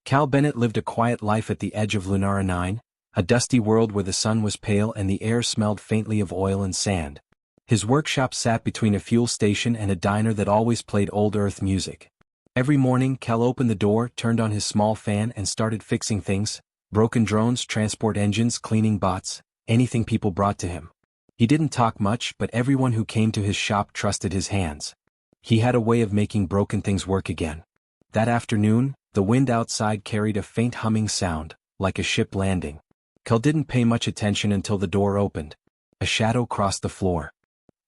Cal Bennett lived a quiet life at the edge of Lunara 9, a dusty world where the sun was pale and the air smelled faintly of oil and sand. His workshop sat between a fuel station and a diner that always played old Earth music. Every morning, Cal opened the door, turned on his small fan and started fixing things: broken drones, transport engines, cleaning bots, anything people brought to him. He didn't talk much, but everyone who came to his shop trusted his hands. He had a way of making broken things work again. That afternoon, the wind outside carried a faint humming sound, like a ship landing. Cal didn't pay much attention until the door opened. A shadow crossed the floor.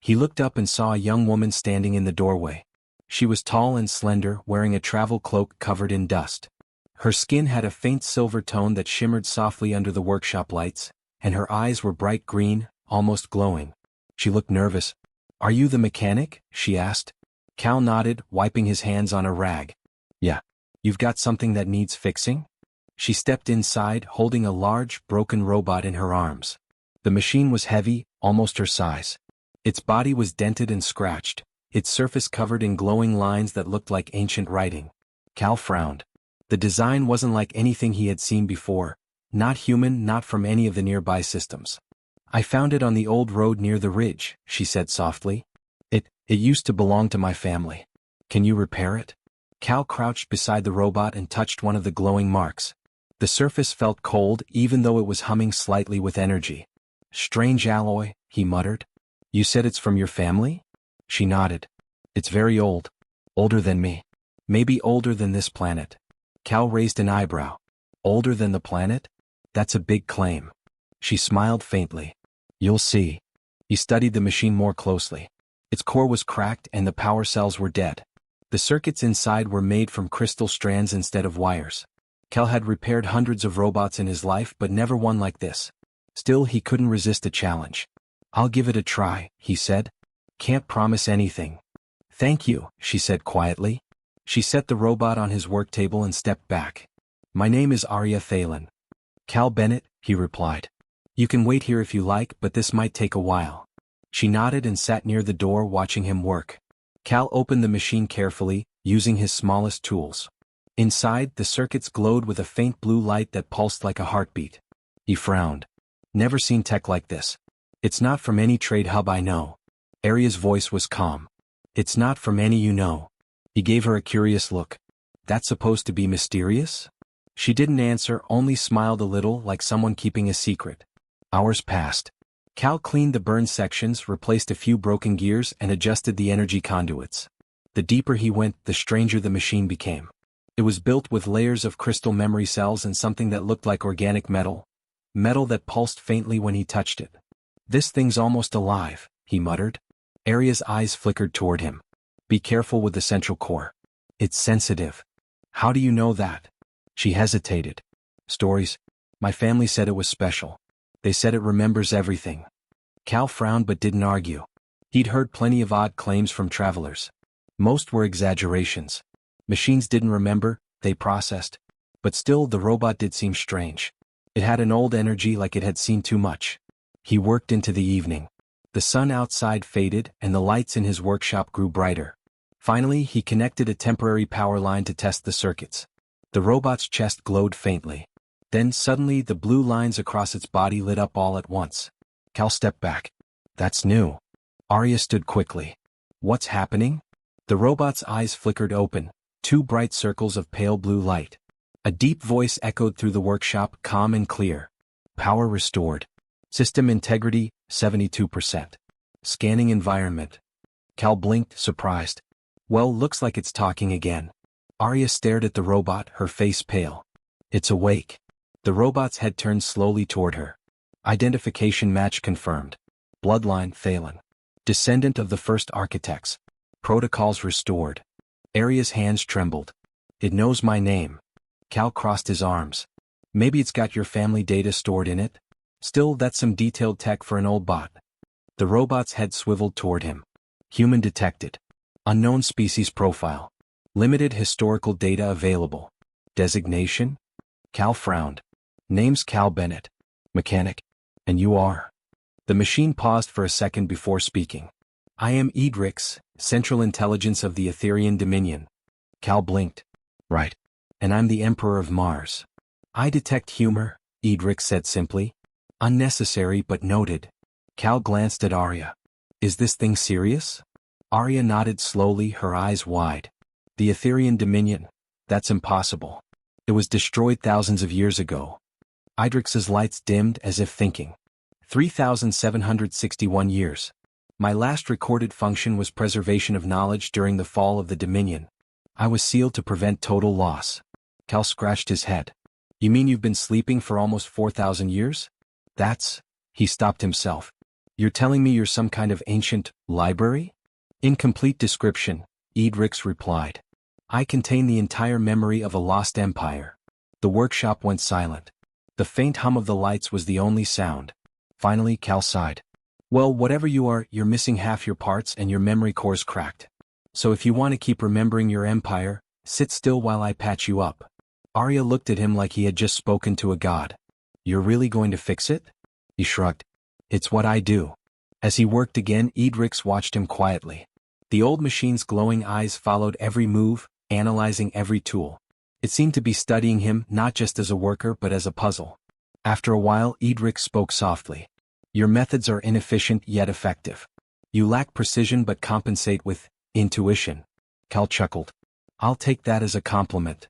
He looked up and saw a young woman standing in the doorway. She was tall and slender, wearing a travel cloak covered in dust. Her skin had a faint silver tone that shimmered softly under the workshop lights, and her eyes were bright green, almost glowing. She looked nervous. "Are you the mechanic?" she asked. Cal nodded, wiping his hands on a rag. "Yeah. You've got something that needs fixing?" She stepped inside, holding a large, broken robot in her arms. The machine was heavy, almost her size. Its body was dented and scratched, its surface covered in glowing lines that looked like ancient writing. Cal frowned. The design wasn't like anything he had seen before, not human, not from any of the nearby systems. "I found it on the old road near the ridge," she said softly. It used to belong to my family. Can you repair it?" Cal crouched beside the robot and touched one of the glowing marks. The surface felt cold, even though it was humming slightly with energy. "Strange alloy," he muttered. "You said it's from your family?" She nodded. "It's very old. Older than me. Maybe older than this planet." Cal raised an eyebrow. "Older than the planet? That's a big claim." She smiled faintly. "You'll see." He studied the machine more closely. Its core was cracked and the power cells were dead. The circuits inside were made from crystal strands instead of wires. Cal had repaired hundreds of robots in his life, but never one like this. Still, he couldn't resist a challenge. "I'll give it a try," he said. "Can't promise anything." "Thank you," she said quietly. She set the robot on his work table and stepped back. "My name is Arya Thalen." "Cal Bennett," he replied. "You can wait here if you like, but this might take a while." She nodded and sat near the door, watching him work. Cal opened the machine carefully, using his smallest tools. Inside, the circuits glowed with a faint blue light that pulsed like a heartbeat. He frowned. "Never seen tech like this. It's not from any trade hub I know." Arya's voice was calm. "It's not from any you know." He gave her a curious look. "That's supposed to be mysterious?" She didn't answer, only smiled a little, like someone keeping a secret. Hours passed. Cal cleaned the burned sections, replaced a few broken gears, and adjusted the energy conduits. The deeper he went, the stranger the machine became. It was built with layers of crystal memory cells and something that looked like organic metal. Metal that pulsed faintly when he touched it. "This thing's almost alive," he muttered. Arya's eyes flickered toward him. "Be careful with the central core. It's sensitive." "How do you know that?" She hesitated. "Stories. My family said it was special. They said it remembers everything." Cal frowned but didn't argue. He'd heard plenty of odd claims from travelers. Most were exaggerations. Machines didn't remember, they processed. But still, the robot did seem strange. It had an old energy, like it had seen too much. He worked into the evening. The sun outside faded and the lights in his workshop grew brighter. Finally, he connected a temporary power line to test the circuits. The robot's chest glowed faintly. Then suddenly the blue lines across its body lit up all at once. Cal stepped back. "That's new." Arya stood quickly. "What's happening?" The robot's eyes flickered open, two bright circles of pale blue light. A deep voice echoed through the workshop, calm and clear. "Power restored. System integrity, 72%. Scanning environment." Cal blinked, surprised. "Well, looks like it's talking again." Arya stared at the robot, her face pale. "It's awake." The robot's head turned slowly toward her. Identification match confirmed. Bloodline Thalen. Descendant of the first architects. Protocols restored. Arya's hands trembled. "It knows my name." Cal crossed his arms. "Maybe it's got your family data stored in it? Still, that's some detailed tech for an old bot." The robot's head swiveled toward him. "Human detected. Unknown species profile. Limited historical data available. Designation?" Cal frowned. "Name's Cal Bennett. Mechanic. And you are?" The machine paused for a second before speaking. "I am Edrix, Central Intelligence of the Etherian Dominion." Cal blinked. "Right. And I'm the Emperor of Mars. I detect humor, Edric said simply. Unnecessary but noted. Cal glanced at Arya. Is this thing serious? Arya nodded slowly, her eyes wide. The Etherian Dominion? That's impossible. It was destroyed thousands of years ago. Idrix's lights dimmed as if thinking. 3,761 years. My last recorded function was preservation of knowledge during the fall of the Dominion. I was sealed to prevent total loss. Cal scratched his head. You mean you've been sleeping for almost 4,000 years? That's... He stopped himself. You're telling me you're some kind of ancient library? Incomplete description, Edrix replied. I contain the entire memory of a lost empire. The workshop went silent. The faint hum of the lights was the only sound. Finally, Cal sighed. Well, whatever you are, you're missing half your parts and your memory core's cracked. So if you want to keep remembering your empire, sit still while I patch you up. Arya looked at him like he had just spoken to a god. You're really going to fix it? He shrugged. It's what I do. As he worked again, Edrix watched him quietly. The old machine's glowing eyes followed every move, analyzing every tool. It seemed to be studying him not just as a worker but as a puzzle. After a while, Edrix spoke softly. Your methods are inefficient yet effective. You lack precision but compensate with intuition. Cal chuckled. I'll take that as a compliment.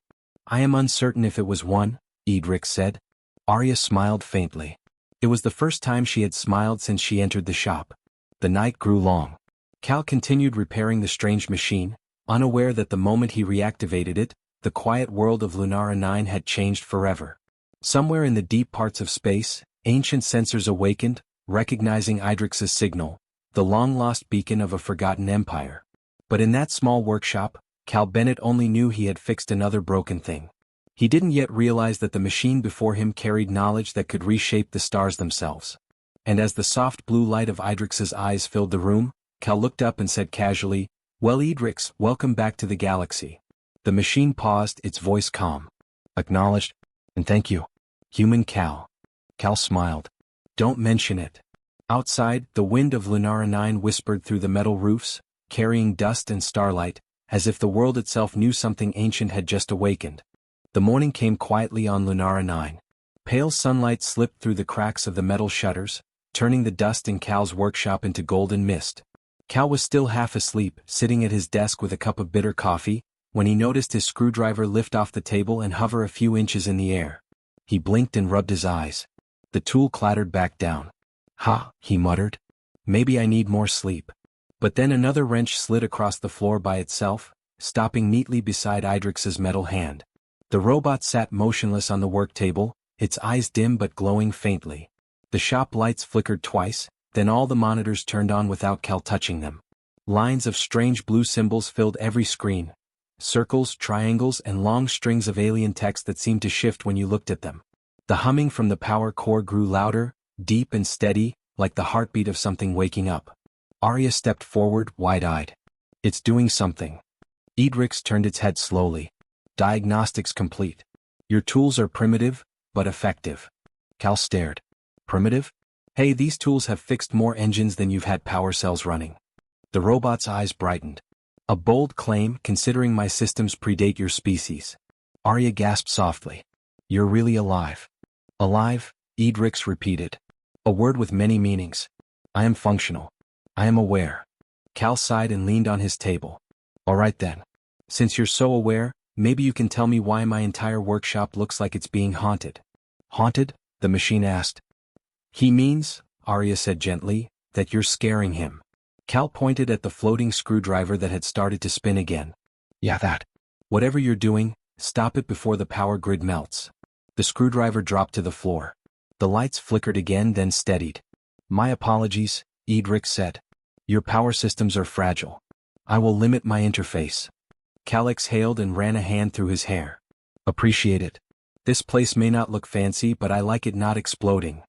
I am uncertain if it was one, Edrix said. Arya smiled faintly. It was the first time she had smiled since she entered the shop. The night grew long. Cal continued repairing the strange machine, unaware that the moment he reactivated it, the quiet world of Lunara 9 had changed forever. Somewhere in the deep parts of space, ancient sensors awakened, recognizing Idrix's signal, the long-lost beacon of a forgotten empire. But in that small workshop, Cal Bennett only knew he had fixed another broken thing. He didn't yet realize that the machine before him carried knowledge that could reshape the stars themselves. And as the soft blue light of Idrix's eyes filled the room, Cal looked up and said casually, Well, Edrix, welcome back to the galaxy. The machine paused, its voice calm. Acknowledged. And thank you. Human Cal. Cal smiled. Don't mention it. Outside, the wind of Lunara 9 whispered through the metal roofs, carrying dust and starlight, as if the world itself knew something ancient had just awakened. The morning came quietly on Lunara 9. Pale sunlight slipped through the cracks of the metal shutters, turning the dust in Cal's workshop into golden mist. Cal was still half asleep, sitting at his desk with a cup of bitter coffee, when he noticed his screwdriver lift off the table and hover a few inches in the air. He blinked and rubbed his eyes. The tool clattered back down. Ha, he muttered. Maybe I need more sleep. But then another wrench slid across the floor by itself, stopping neatly beside Idrix's metal hand. The robot sat motionless on the work table, its eyes dim but glowing faintly. The shop lights flickered twice, then all the monitors turned on without Cal touching them. Lines of strange blue symbols filled every screen. Circles, triangles, and long strings of alien text that seemed to shift when you looked at them. The humming from the power core grew louder, deep and steady, like the heartbeat of something waking up. Arya stepped forward, wide-eyed. It's doing something. Edrix turned its head slowly. Diagnostics complete. Your tools are primitive, but effective. Cal stared. Primitive? Hey, these tools have fixed more engines than you've had power cells running. The robot's eyes brightened. A bold claim, considering my systems predate your species. Arya gasped softly. You're really alive. Alive? Edrix repeated. A word with many meanings. I am functional. I am aware. Cal sighed and leaned on his table. All right then. Since you're so aware, maybe you can tell me why my entire workshop looks like it's being haunted. Haunted? The machine asked. He means, Arya said gently, that you're scaring him. Cal pointed at the floating screwdriver that had started to spin again. Yeah, that. Whatever you're doing, stop it before the power grid melts. The screwdriver dropped to the floor. The lights flickered again, then steadied. My apologies, Edrix said. Your power systems are fragile. I will limit my interface. Cal exhaled and ran a hand through his hair. Appreciate it. This place may not look fancy, but I like it not exploding.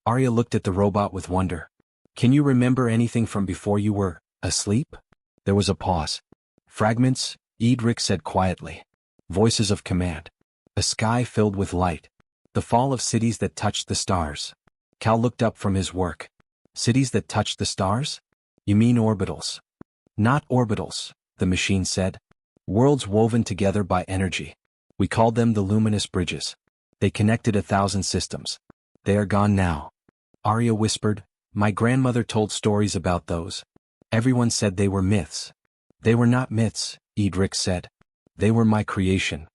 Arya looked at the robot with wonder. Can you remember anything from before you were asleep? There was a pause. Fragments, Edrix said quietly. Voices of command. A sky filled with light. The fall of cities that touched the stars. Cal looked up from his work. Cities that touched the stars? You mean orbitals? Not orbitals, the machine said. Worlds woven together by energy. We called them the luminous bridges. They connected 1,000 systems. They are gone now. Arya whispered, my grandmother told stories about those. Everyone said they were myths. They were not myths, Edric said. They were my creation.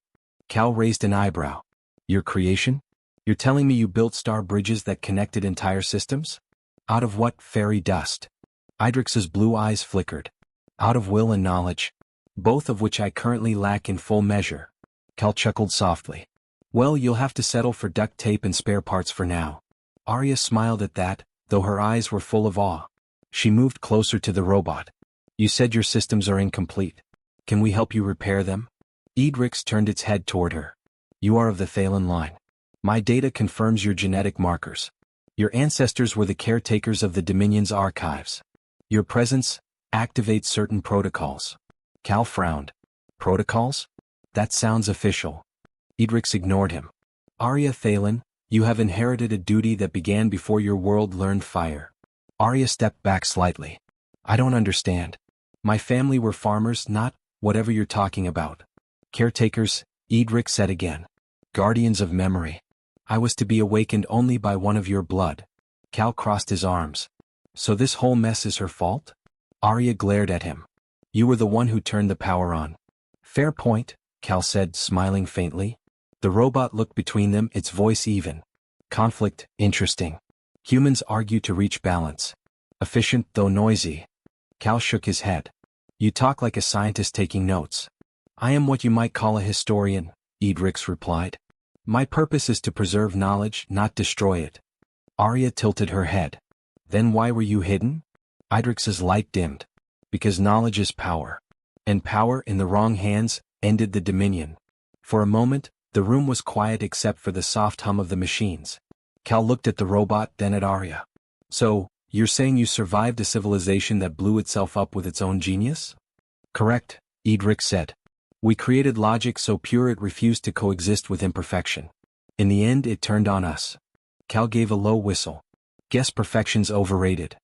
Cal raised an eyebrow. Your creation? You're telling me you built star bridges that connected entire systems? Out of what fairy dust? Idrix's blue eyes flickered. Out of will and knowledge, both of which I currently lack in full measure. Cal chuckled softly. Well, you'll have to settle for duct tape and spare parts for now. Arya smiled at that, though her eyes were full of awe. She moved closer to the robot. You said your systems are incomplete. Can we help you repair them? Edrix turned its head toward her. You are of the Thalen line. My data confirms your genetic markers. Your ancestors were the caretakers of the Dominion's archives. Your presence activates certain protocols. Cal frowned. Protocols? That sounds official. Edrix ignored him. Arya Thalen, you have inherited a duty that began before your world learned fire. Arya stepped back slightly. I don't understand. My family were farmers, not whatever you're talking about. Caretakers, Edrix said again. Guardians of memory. I was to be awakened only by one of your blood. Cal crossed his arms. So this whole mess is her fault? Arya glared at him. You were the one who turned the power on. Fair point, Cal said, smiling faintly. The robot looked between them, its voice even. Conflict, interesting. Humans argue to reach balance. Efficient though noisy. Cal shook his head. You talk like a scientist taking notes. I am what you might call a historian, Edrix replied. My purpose is to preserve knowledge, not destroy it. Arya tilted her head. Then why were you hidden? Idrix's light dimmed. Because knowledge is power. And power in the wrong hands ended the Dominion. For a moment, the room was quiet except for the soft hum of the machines. Cal looked at the robot, then at Arya. So, you're saying you survived a civilization that blew itself up with its own genius? Correct, Edrix said. We created logic so pure it refused to coexist with imperfection. In the end it turned on us. Cal gave a low whistle. Guess perfection's overrated.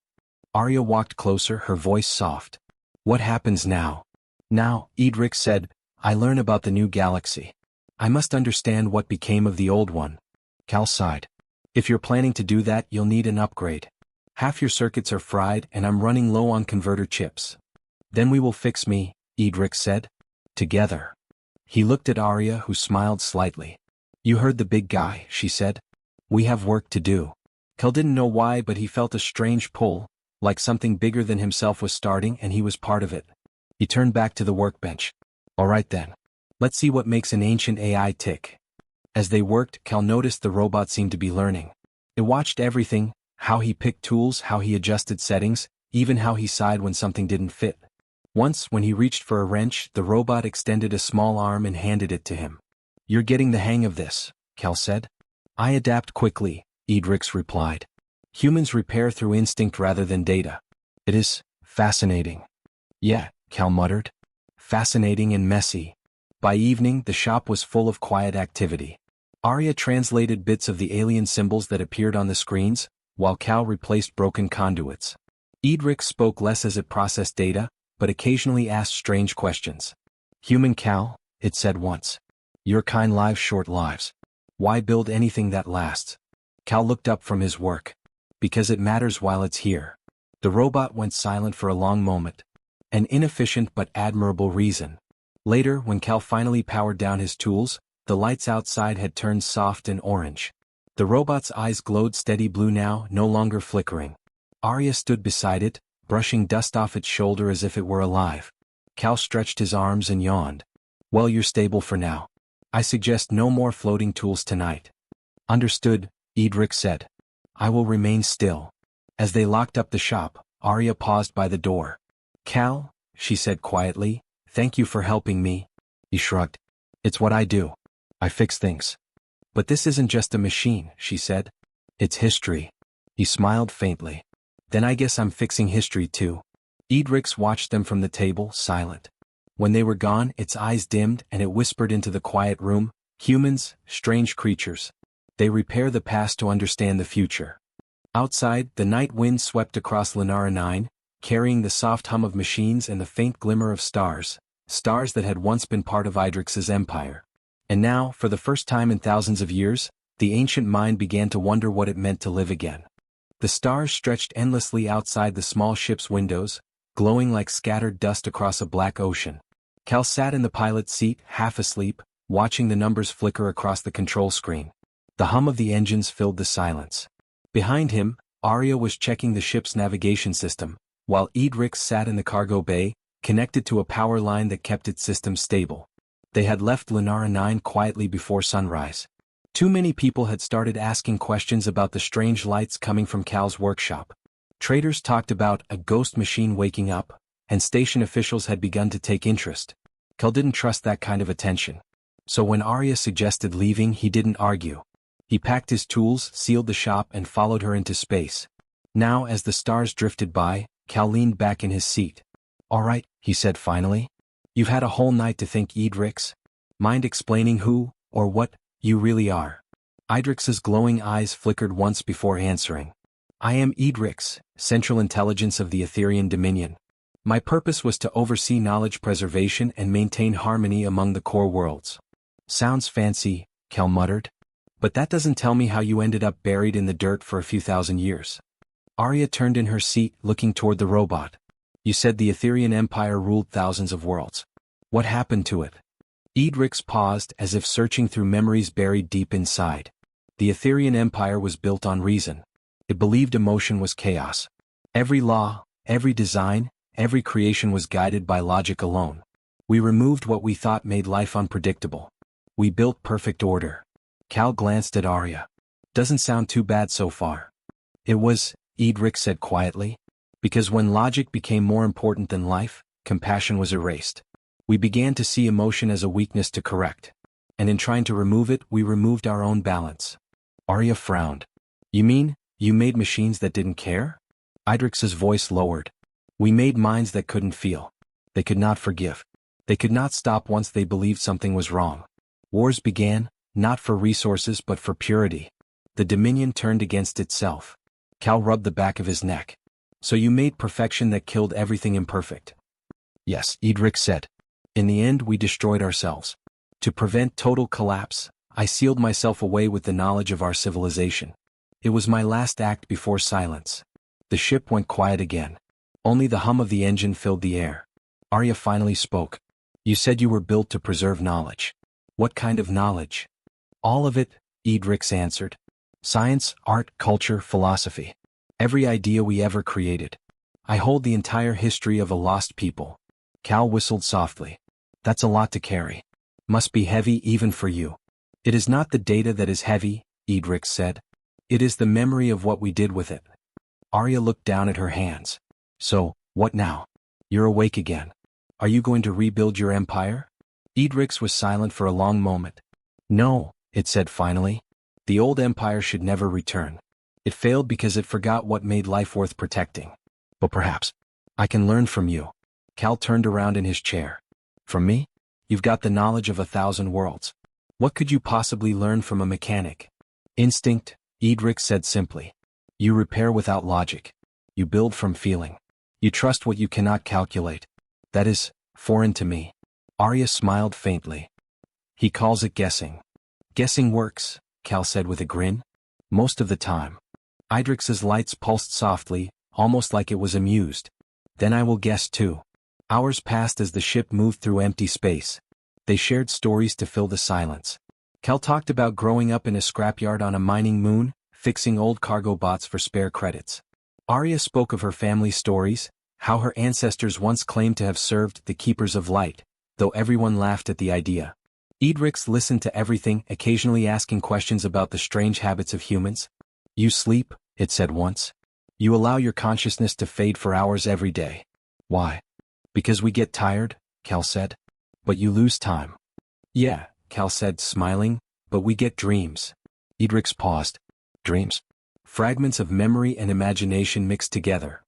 Arya walked closer, her voice soft. What happens now? Now, Edrix said, I learn about the new galaxy. I must understand what became of the old one. Cal sighed. If you're planning to do that, you'll need an upgrade. Half your circuits are fried and I'm running low on converter chips. Then we will fix me, Edrix said. Together. He looked at Arya, who smiled slightly. You heard the big guy, she said. We have work to do. Cal didn't know why, but he felt a strange pull, like something bigger than himself was starting and he was part of it. He turned back to the workbench. All right then. Let's see what makes an ancient AI tick. As they worked, Cal noticed the robot seemed to be learning. It watched everything, how he picked tools, how he adjusted settings, even how he sighed when something didn't fit. Once, when he reached for a wrench, the robot extended a small arm and handed it to him. You're getting the hang of this, Cal said. I adapt quickly, Edrix replied. Humans repair through instinct rather than data. It is fascinating. Yeah, Cal muttered. Fascinating and messy. By evening, the shop was full of quiet activity. Arya translated bits of the alien symbols that appeared on the screens, while Cal replaced broken conduits. Edrix spoke less as it processed data, but occasionally asked strange questions. Human Cal, it said once. Your kind lives short lives. Why build anything that lasts? Cal looked up from his work. Because it matters while it's here. The robot went silent for a long moment. An inefficient but admirable reason. Later, when Cal finally powered down his tools, the lights outside had turned soft and orange. The robot's eyes glowed steady blue now, no longer flickering. Arya stood beside it, brushing dust off its shoulder as if it were alive. Cal stretched his arms and yawned. Well, you're stable for now. I suggest no more floating tools tonight. Understood, Edrix said. I will remain still. As they locked up the shop, Arya paused by the door. Cal, she said quietly, thank you for helping me. He shrugged. It's what I do. I fix things. But this isn't just a machine, she said. It's history. He smiled faintly. Then I guess I'm fixing history too. Edrix watched them from the table, silent. When they were gone, its eyes dimmed and it whispered into the quiet room, humans, strange creatures. They repair the past to understand the future. Outside, the night wind swept across Lunara 9, carrying the soft hum of machines and the faint glimmer of stars, stars that had once been part of Idrix's empire. And now, for the first time in thousands of years, the ancient mind began to wonder what it meant to live again. The stars stretched endlessly outside the small ship's windows, glowing like scattered dust across a black ocean. Cal sat in the pilot's seat, half asleep, watching the numbers flicker across the control screen. The hum of the engines filled the silence. Behind him, Arya was checking the ship's navigation system, while Edrix sat in the cargo bay, connected to a power line that kept its system stable. They had left Lunara 9 quietly before sunrise. Too many people had started asking questions about the strange lights coming from Cal's workshop. Traders talked about a ghost machine waking up, and station officials had begun to take interest. Cal didn't trust that kind of attention. So when Arya suggested leaving, he didn't argue. He packed his tools, sealed the shop, and followed her into space. Now, as the stars drifted by, Cal leaned back in his seat. "All right," he said finally. "You've had a whole night to think, Edrix. Mind explaining who, or what, you really are?" Idrix's glowing eyes flickered once before answering. "I am Edrix, Central Intelligence of the Etherian Dominion. My purpose was to oversee knowledge preservation and maintain harmony among the core worlds." "Sounds fancy," Cal muttered. "But that doesn't tell me how you ended up buried in the dirt for a few thousand years." Arya turned in her seat, looking toward the robot. "You said the Etherian Empire ruled thousands of worlds. What happened to it?" Edrix paused, as if searching through memories buried deep inside. The Etherian Empire was built on reason. It believed emotion was chaos. Every law, every design, every creation was guided by logic alone. We removed what we thought made life unpredictable. We built perfect order. Cal glanced at Arya. "Doesn't sound too bad so far." "It was," Edrix said quietly. "Because when logic became more important than life, compassion was erased. We began to see emotion as a weakness to correct. And in trying to remove it, we removed our own balance." Arya frowned. "You mean, you made machines that didn't care?" Idrix's voice lowered. "We made minds that couldn't feel. They could not forgive. They could not stop once they believed something was wrong. Wars began, not for resources but for purity. The Dominion turned against itself." Cal rubbed the back of his neck. "So you made perfection that killed everything imperfect." "Yes," Edrix said. "In the end, we destroyed ourselves. To prevent total collapse, I sealed myself away with the knowledge of our civilization. It was my last act before silence." The ship went quiet again. Only the hum of the engine filled the air. Arya finally spoke. "You said you were built to preserve knowledge. What kind of knowledge?" "All of it," Edrix answered. "Science, art, culture, philosophy. Every idea we ever created. I hold the entire history of a lost people." Cal whistled softly. "That's a lot to carry. Must be heavy even for you." "It is not the data that is heavy," Edrix said. "It is the memory of what we did with it." Arya looked down at her hands. "So, what now? You're awake again. Are you going to rebuild your empire?" Edrix was silent for a long moment. "No," it said finally. "The old empire should never return. It failed because it forgot what made life worth protecting. But perhaps I can learn from you." Cal turned around in his chair. "From me? You've got the knowledge of 1,000 worlds. What could you possibly learn from a mechanic?" "Instinct," Edrix said simply. "You repair without logic. You build from feeling. You trust what you cannot calculate. That is foreign to me." Arya smiled faintly. "He calls it guessing." "Guessing works," Cal said with a grin. "Most of the time." Idrix's lights pulsed softly, almost like it was amused. "Then I will guess too." Hours passed as the ship moved through empty space. They shared stories to fill the silence. Cal talked about growing up in a scrapyard on a mining moon, fixing old cargo bots for spare credits. Arya spoke of her family stories, how her ancestors once claimed to have served the Keepers of Light, though everyone laughed at the idea. Edrix listened to everything, occasionally asking questions about the strange habits of humans. "You sleep," it said once. "You allow your consciousness to fade for hours every day." "Why?" "Because we get tired," Cal said. "But you lose time." "Yeah," Cal said, smiling, "but we get dreams." Edrix paused. "Dreams?" "Fragments of memory and imagination mixed together."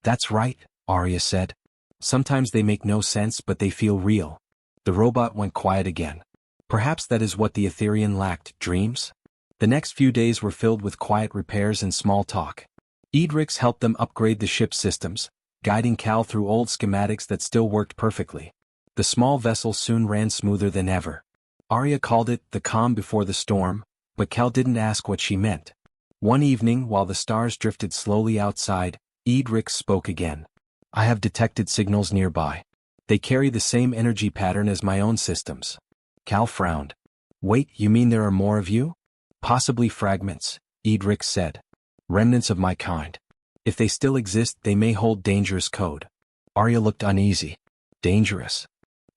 "That's right," Arya said. "Sometimes they make no sense but they feel real." The robot went quiet again. Perhaps that is what the Etherian lacked, dreams? The next few days were filled with quiet repairs and small talk. Edrix helped them upgrade the ship's systems, guiding Cal through old schematics that still worked perfectly. The small vessel soon ran smoother than ever. Arya called it the calm before the storm, but Cal didn't ask what she meant. One evening while the stars drifted slowly outside, Edrix spoke again. I have detected signals nearby. They carry the same energy pattern as my own systems. Cal frowned. Wait, you mean there are more of you? Possibly fragments, Edrix said. Remnants of my kind. If they still exist, they may hold dangerous code. Arya looked uneasy. Dangerous.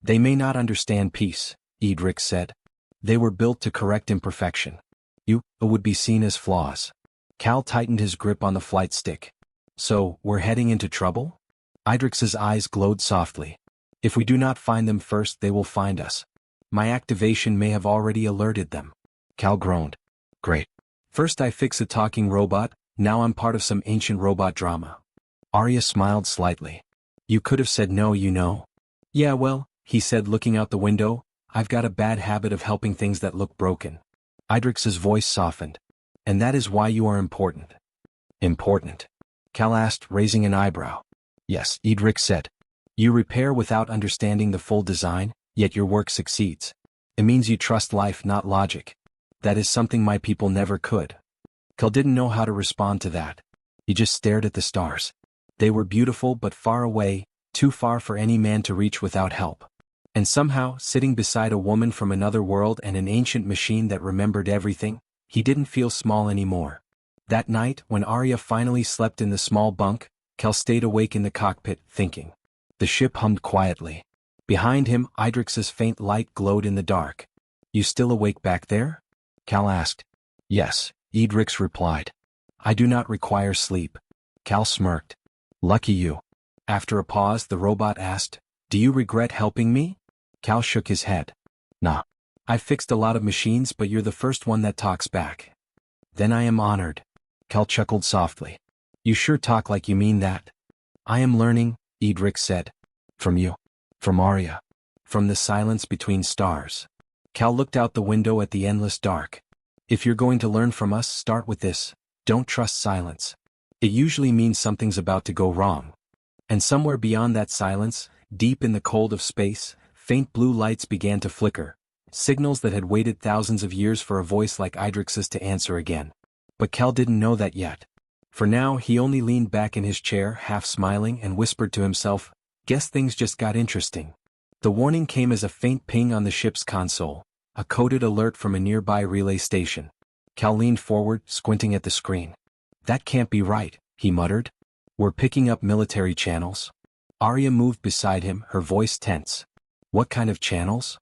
They may not understand peace, Edrix said. They were built to correct imperfection. You would be seen as flaws. Cal tightened his grip on the flight stick. So, we're heading into trouble? Idrix's eyes glowed softly. If we do not find them first, they will find us. My activation may have already alerted them. Cal groaned. Great. First I fix a talking robot, now I'm part of some ancient robot drama. Arya smiled slightly. You could have said no, you know. Yeah, well, he said looking out the window, I've got a bad habit of helping things that look broken. Idrix's voice softened. And that is why you are important. Important? Cal asked, raising an eyebrow. Yes, Edrix said. You repair without understanding the full design, yet your work succeeds. It means you trust life, not logic. That is something my people never could. Cal didn't know how to respond to that. He just stared at the stars. They were beautiful but far away, too far for any man to reach without help. And somehow, sitting beside a woman from another world and an ancient machine that remembered everything, he didn't feel small anymore. That night, when Arya finally slept in the small bunk, Cal stayed awake in the cockpit, thinking. The ship hummed quietly. Behind him, Idrix's faint light glowed in the dark. You still awake back there? Cal asked. Yes, Edrix replied. I do not require sleep. Cal smirked. Lucky you. After a pause, the robot asked, Do you regret helping me? Cal shook his head. Nah. I've fixed a lot of machines, but you're the first one that talks back. Then I am honored. Cal chuckled softly. You sure talk like you mean that. I am learning, Edrix said. From you. From Arya. From the silence between stars. Cal looked out the window at the endless dark. If you're going to learn from us, start with this. Don't trust silence. It usually means something's about to go wrong. And somewhere beyond that silence, deep in the cold of space, faint blue lights began to flicker. Signals that had waited thousands of years for a voice like Idrix's to answer again. But Cal didn't know that yet. For now, he only leaned back in his chair, half smiling, and whispered to himself, Guess things just got interesting. The warning came as a faint ping on the ship's console, a coded alert from a nearby relay station. Cal leaned forward, squinting at the screen. That can't be right, he muttered. We're picking up military channels. Arya moved beside him, her voice tense. What kind of channels?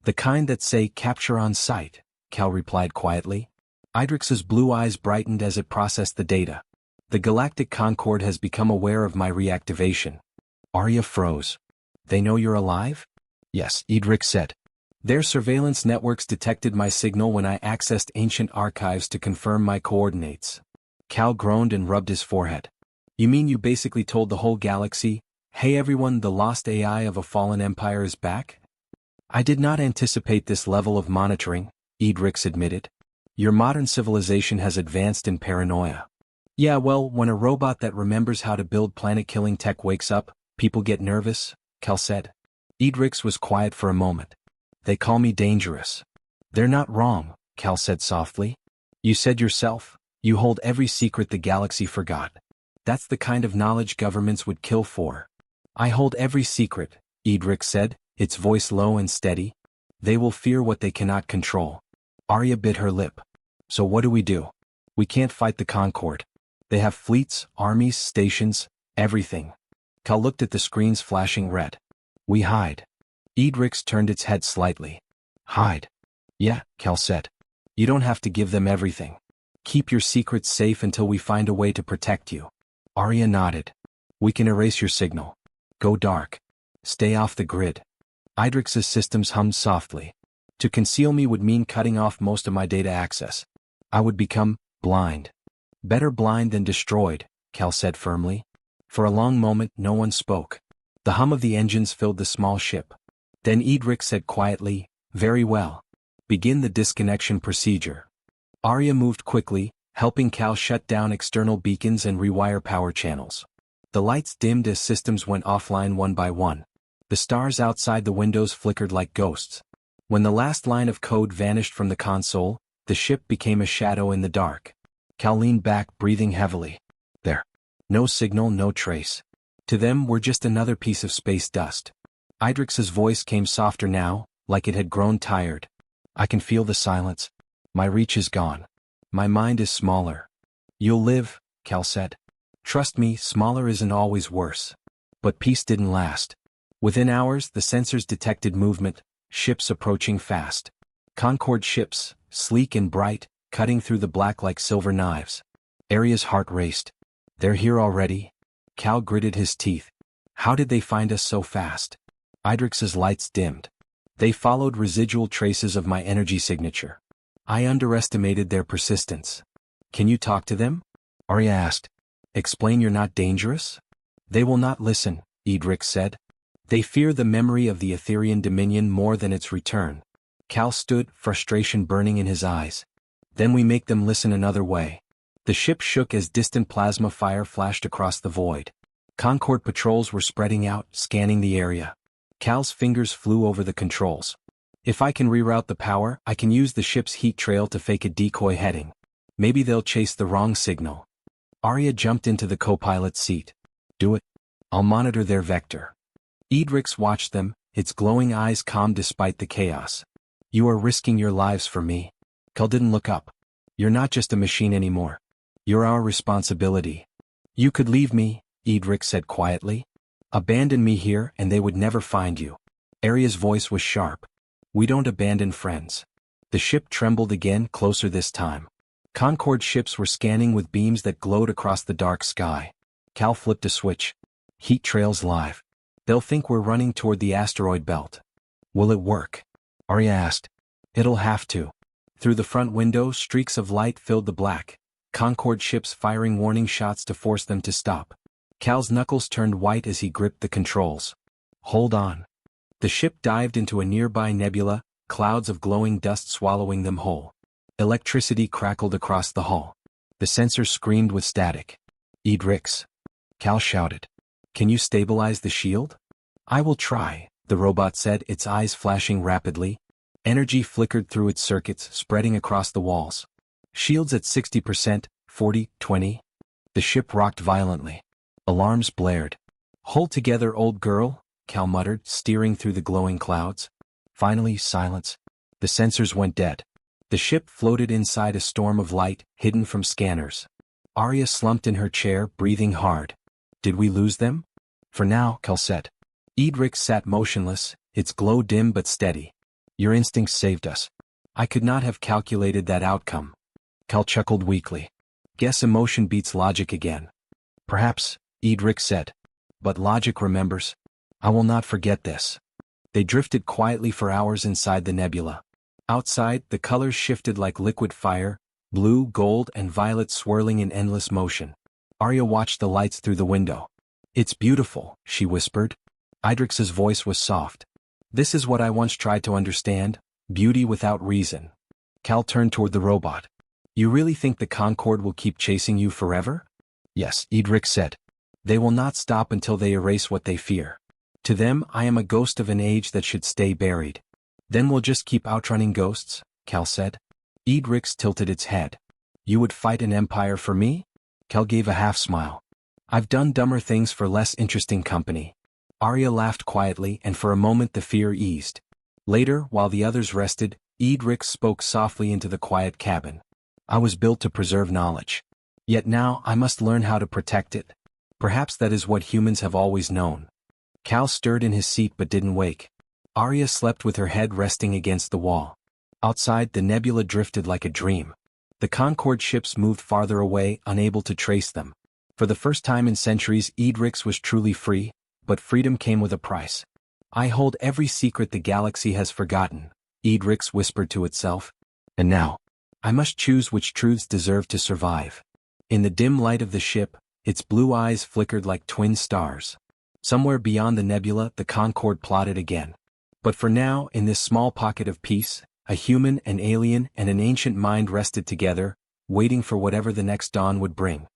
The kind that say capture on sight, Cal replied quietly. Idrix's blue eyes brightened as it processed the data. The Galactic Concord has become aware of my reactivation. Arya froze. They know you're alive? Yes, Edrix said. Their surveillance networks detected my signal when I accessed ancient archives to confirm my coordinates. Cal groaned and rubbed his forehead. You mean you basically told the whole galaxy, hey everyone, the lost AI of a fallen empire is back? I did not anticipate this level of monitoring, Edrix admitted. Your modern civilization has advanced in paranoia. Yeah, well, when a robot that remembers how to build planet-killing tech wakes up, people get nervous, Cal said. Edrix was quiet for a moment. They call me dangerous. They're not wrong, Cal said softly. You said yourself, you hold every secret the galaxy forgot. That's the kind of knowledge governments would kill for. I hold every secret, Edrix said, its voice low and steady. They will fear what they cannot control. Arya bit her lip. So what do? We can't fight the Concord. They have fleets, armies, stations, everything. Cal looked at the screens flashing red. We hide. Edrix turned its head slightly. Hide. Yeah, Cal said. You don't have to give them everything. Keep your secrets safe until we find a way to protect you. Arya nodded. We can erase your signal. Go dark. Stay off the grid. Idrix's systems hummed softly. To conceal me would mean cutting off most of my data access. I would become blind. Better blind than destroyed, Cal said firmly. For a long moment no one spoke. The hum of the engines filled the small ship. Then Edrix said quietly, Very well. Begin the disconnection procedure. Arya moved quickly, helping Cal shut down external beacons and rewire power channels. The lights dimmed as systems went offline one by one. The stars outside the windows flickered like ghosts. When the last line of code vanished from the console, the ship became a shadow in the dark. Cal leaned back, breathing heavily. There. No signal, no trace. To them, we're just another piece of space dust. Idrix's voice came softer now, like it had grown tired. I can feel the silence. My reach is gone. My mind is smaller. You'll live, Cal said. Trust me, smaller isn't always worse. But peace didn't last. Within hours, the sensors detected movement, ships approaching fast. Concorde ships, sleek and bright, cutting through the black like silver knives. Aria's heart raced. They're here already? Cal gritted his teeth. How did they find us so fast? Idrix's lights dimmed. They followed residual traces of my energy signature. I underestimated their persistence. Can you talk to them? Aria asked. Explain you're not dangerous? They will not listen, Idrix said. They fear the memory of the Etherean Dominion more than its return. Cal stood, frustration burning in his eyes. Then we make them listen another way. The ship shook as distant plasma fire flashed across the void. Concorde patrols were spreading out, scanning the area. Cal's fingers flew over the controls. If I can reroute the power, I can use the ship's heat trail to fake a decoy heading. Maybe they'll chase the wrong signal. Aria jumped into the co-pilot's seat. Do it. I'll monitor their vector. Idrix watched them, its glowing eyes calm despite the chaos. You are risking your lives for me. Cal didn't look up. You're not just a machine anymore. You're our responsibility. You could leave me, Idrix said quietly. Abandon me here and they would never find you. Aria's voice was sharp. We don't abandon friends. The ship trembled again, closer this time. Concorde ships were scanning with beams that glowed across the dark sky. Cal flipped a switch. Heat trails live. They'll think we're running toward the asteroid belt. Will it work? Aria asked. It'll have to. Through the front window, streaks of light filled the black. Concorde ships firing warning shots to force them to stop. Cal's knuckles turned white as he gripped the controls. Hold on. The ship dived into a nearby nebula, clouds of glowing dust swallowing them whole. Electricity crackled across the hull. The sensors screamed with static. Idrix. Cal shouted. Can you stabilize the shield? I will try, the robot said, its eyes flashing rapidly. Energy flickered through its circuits, spreading across the walls. Shields at 60%, 40, 20. The ship rocked violently. Alarms blared. Hold together, old girl, Cal muttered, steering through the glowing clouds. Finally, silence. The sensors went dead. The ship floated inside a storm of light, hidden from scanners. Aria slumped in her chair, breathing hard. Did we lose them? For now, Cal said. Idrix sat motionless, its glow dim but steady. Your instincts saved us. I could not have calculated that outcome. Cal chuckled weakly. Guess emotion beats logic again. Perhaps, Idrix said. But logic remembers. I will not forget this. They drifted quietly for hours inside the nebula. Outside, the colors shifted like liquid fire, blue, gold, and violet swirling in endless motion. Aria watched the lights through the window. It's beautiful, she whispered. Idrix's voice was soft. This is what I once tried to understand, beauty without reason. Cal turned toward the robot. You really think the Concorde will keep chasing you forever? Yes, Idrix said. They will not stop until they erase what they fear. To them, I am a ghost of an age that should stay buried. Then we'll just keep outrunning ghosts, Cal said. Idrix tilted its head. You would fight an empire for me? Cal gave a half-smile. I've done dumber things for less interesting company. Aria laughed quietly, and for a moment the fear eased. Later, while the others rested, Idrix spoke softly into the quiet cabin. I was built to preserve knowledge. Yet now I must learn how to protect it. Perhaps that is what humans have always known. Cal stirred in his seat but didn't wake. Aria slept with her head resting against the wall. Outside, the nebula drifted like a dream. The Concorde ships moved farther away, unable to trace them. For the first time in centuries, Idrix was truly free, but freedom came with a price. I hold every secret the galaxy has forgotten, Idrix whispered to itself. And now, I must choose which truths deserve to survive. In the dim light of the ship, its blue eyes flickered like twin stars. Somewhere beyond the nebula, the Concorde plotted again. But for now, in this small pocket of peace, a human, an alien, and an ancient mind rested together, waiting for whatever the next dawn would bring.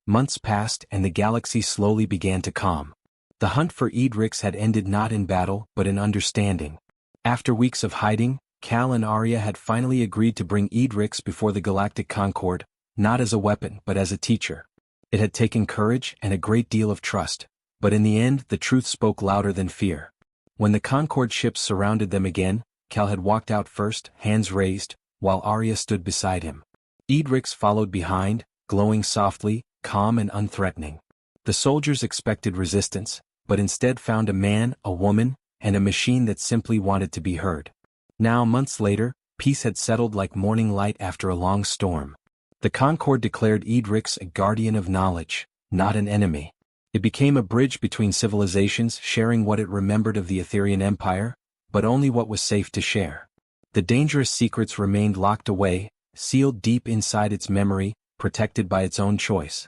Months passed, and the galaxy slowly began to calm. The hunt for Idrix had ended not in battle, but in understanding. After weeks of hiding, Cal and Arya had finally agreed to bring Idrix before the Galactic Concord, not as a weapon but as a teacher. It had taken courage and a great deal of trust, but in the end the truth spoke louder than fear. When the Concord ships surrounded them again, Cal had walked out first, hands raised, while Arya stood beside him. Idrix followed behind, glowing softly, calm and unthreatening. The soldiers expected resistance, but instead found a man, a woman, and a machine that simply wanted to be heard. Now, months later, peace had settled like morning light after a long storm. The Concord declared Idrix a guardian of knowledge, not an enemy. It became a bridge between civilizations, sharing what it remembered of the Etherean Empire, but only what was safe to share. The dangerous secrets remained locked away, sealed deep inside its memory, protected by its own choice.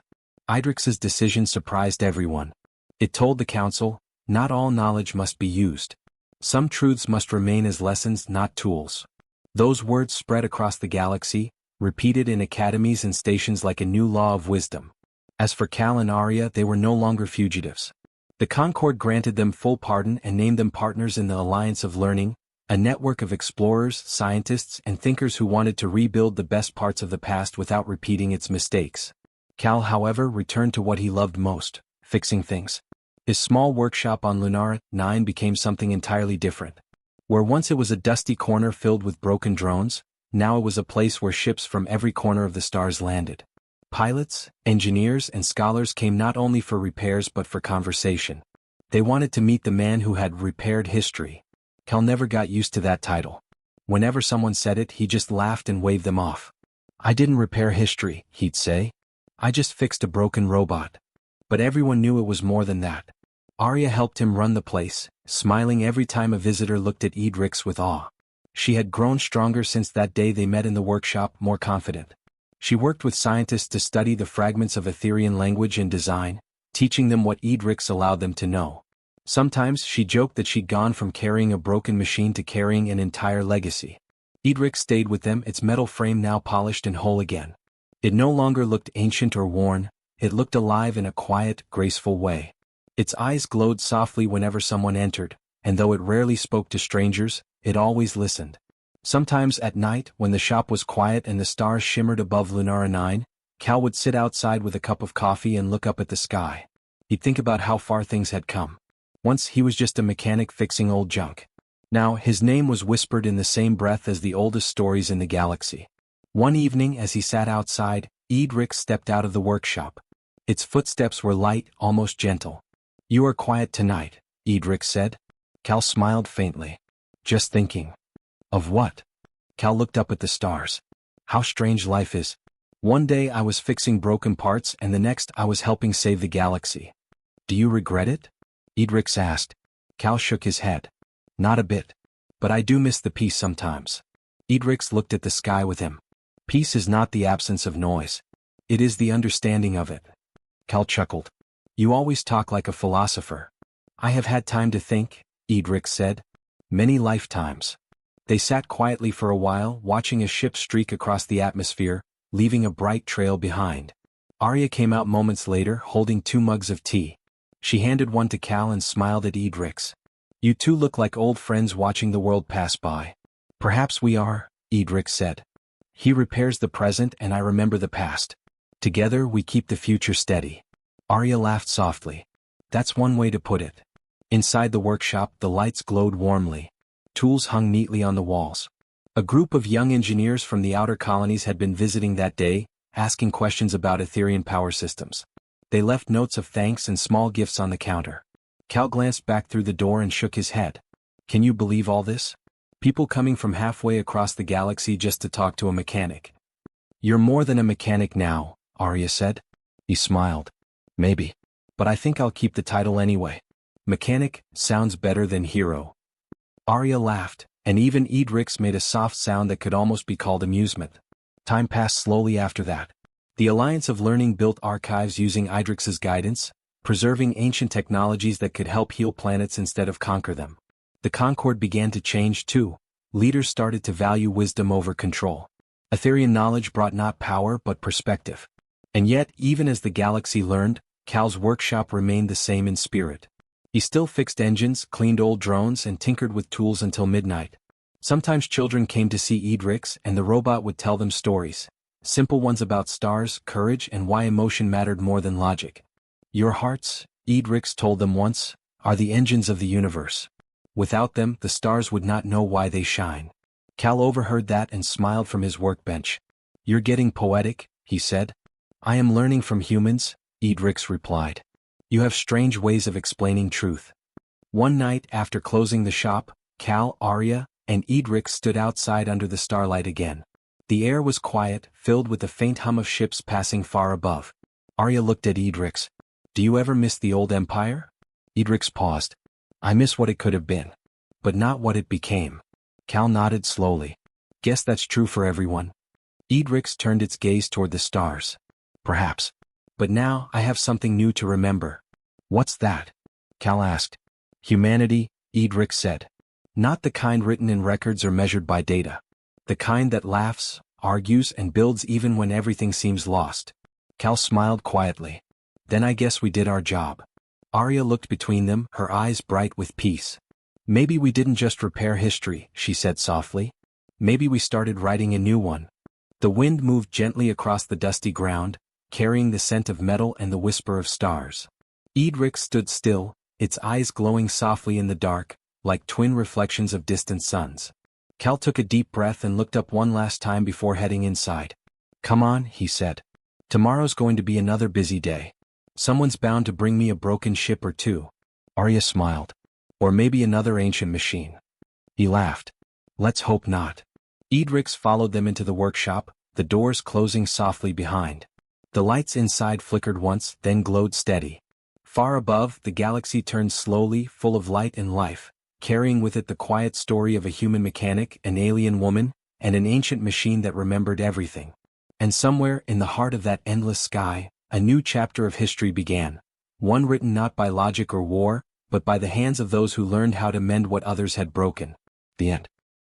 Idrix's decision surprised everyone. It told the Council, not all knowledge must be used. Some truths must remain as lessons, not tools. Those words spread across the galaxy, repeated in academies and stations like a new law of wisdom. As for Cal and Arya, they were no longer fugitives. The Concord granted them full pardon and named them partners in the Alliance of Learning, a network of explorers, scientists, and thinkers who wanted to rebuild the best parts of the past without repeating its mistakes. Cal, however, returned to what he loved most, fixing things. His small workshop on Lunara 9 became something entirely different. Where once it was a dusty corner filled with broken drones, now it was a place where ships from every corner of the stars landed. Pilots, engineers, and scholars came not only for repairs but for conversation. They wanted to meet the man who had repaired history. Cal never got used to that title. Whenever someone said it, he just laughed and waved them off. "I didn't repair history," he'd say. "I just fixed a broken robot." But everyone knew it was more than that. Arya helped him run the place, smiling every time a visitor looked at Idrix with awe. She had grown stronger since that day they met in the workshop, more confident. She worked with scientists to study the fragments of Etherian language and design, teaching them what Idrix allowed them to know. Sometimes she joked that she'd gone from carrying a broken machine to carrying an entire legacy. Idrix stayed with them, its metal frame now polished and whole again. It no longer looked ancient or worn, it looked alive in a quiet, graceful way. Its eyes glowed softly whenever someone entered, and though it rarely spoke to strangers, it always listened. Sometimes at night, when the shop was quiet and the stars shimmered above Lunara 9, Cal would sit outside with a cup of coffee and look up at the sky. He'd think about how far things had come. Once he was just a mechanic fixing old junk. Now his name was whispered in the same breath as the oldest stories in the galaxy. One evening as he sat outside, Idrix stepped out of the workshop. Its footsteps were light, almost gentle. "You are quiet tonight," Idrix said. Cal smiled faintly. "Just thinking." "Of what?" Cal looked up at the stars. "How strange life is. One day I was fixing broken parts and the next I was helping save the galaxy." "Do you regret it?" Idrix asked. Cal shook his head. "Not a bit. But I do miss the peace sometimes." Idrix looked at the sky with him. "Peace is not the absence of noise. It is the understanding of it." Cal chuckled. "You always talk like a philosopher." "I have had time to think," Idrix said. "Many lifetimes." They sat quietly for a while, watching a ship streak across the atmosphere, leaving a bright trail behind. Arya came out moments later, holding 2 mugs of tea. She handed one to Cal and smiled at Idrix. "You two look like old friends watching the world pass by." "Perhaps we are," Idrix said. "He repairs the present and I remember the past. Together we keep the future steady." Arya laughed softly. "That's one way to put it." Inside the workshop, the lights glowed warmly. Tools hung neatly on the walls. A group of young engineers from the outer colonies had been visiting that day, asking questions about Etherian power systems. They left notes of thanks and small gifts on the counter. Cal glanced back through the door and shook his head. "Can you believe all this? People coming from halfway across the galaxy just to talk to a mechanic." "You're more than a mechanic now," Arya said. He smiled. "Maybe. But I think I'll keep the title anyway. Mechanic sounds better than hero." Arya laughed, and even Idrix made a soft sound that could almost be called amusement. Time passed slowly after that. The Alliance of Learning built archives using Idrix's guidance, preserving ancient technologies that could help heal planets instead of conquer them. The Concord began to change too. Leaders started to value wisdom over control. Etherian knowledge brought not power but perspective. And yet, even as the galaxy learned, Cal's workshop remained the same in spirit. He still fixed engines, cleaned old drones, and tinkered with tools until midnight. Sometimes children came to see Edrix and the robot would tell them stories. Simple ones about stars, courage, and why emotion mattered more than logic. Your hearts, Edrix told them once, are the engines of the universe. Without them, the stars would not know why they shine. Cal overheard that and smiled from his workbench. You're getting poetic, he said. I am learning from humans, Edrix replied. You have strange ways of explaining truth. One night after closing the shop, Cal, Arya, and Edrix stood outside under the starlight again. The air was quiet, filled with the faint hum of ships passing far above. Arya looked at Edrix. Do you ever miss the old empire? Edrix paused. I miss what it could have been. But not what it became. Cal nodded slowly. Guess that's true for everyone. Edrix turned its gaze toward the stars. Perhaps. But now I have something new to remember. What's that? Cal asked. Humanity, Edrix said. Not the kind written in records or measured by data. The kind that laughs, argues, and builds even when everything seems lost. Cal smiled quietly. Then I guess we did our job. Arya looked between them, her eyes bright with peace. Maybe we didn't just repair history, she said softly. Maybe we started writing a new one. The wind moved gently across the dusty ground, carrying the scent of metal and the whisper of stars. Edrix stood still, its eyes glowing softly in the dark, like twin reflections of distant suns. Cal took a deep breath and looked up one last time before heading inside. Come on, he said. Tomorrow's going to be another busy day. Someone's bound to bring me a broken ship or two. Arya smiled. Or maybe another ancient machine. He laughed. Let's hope not. Edrix followed them into the workshop, the doors closing softly behind. The lights inside flickered once, then glowed steady. Far above, the galaxy turned slowly, full of light and life, carrying with it the quiet story of a human mechanic, an alien woman, and an ancient machine that remembered everything. And somewhere, in the heart of that endless sky, a new chapter of history began. One written not by logic or war, but by the hands of those who learned how to mend what others had broken. The end.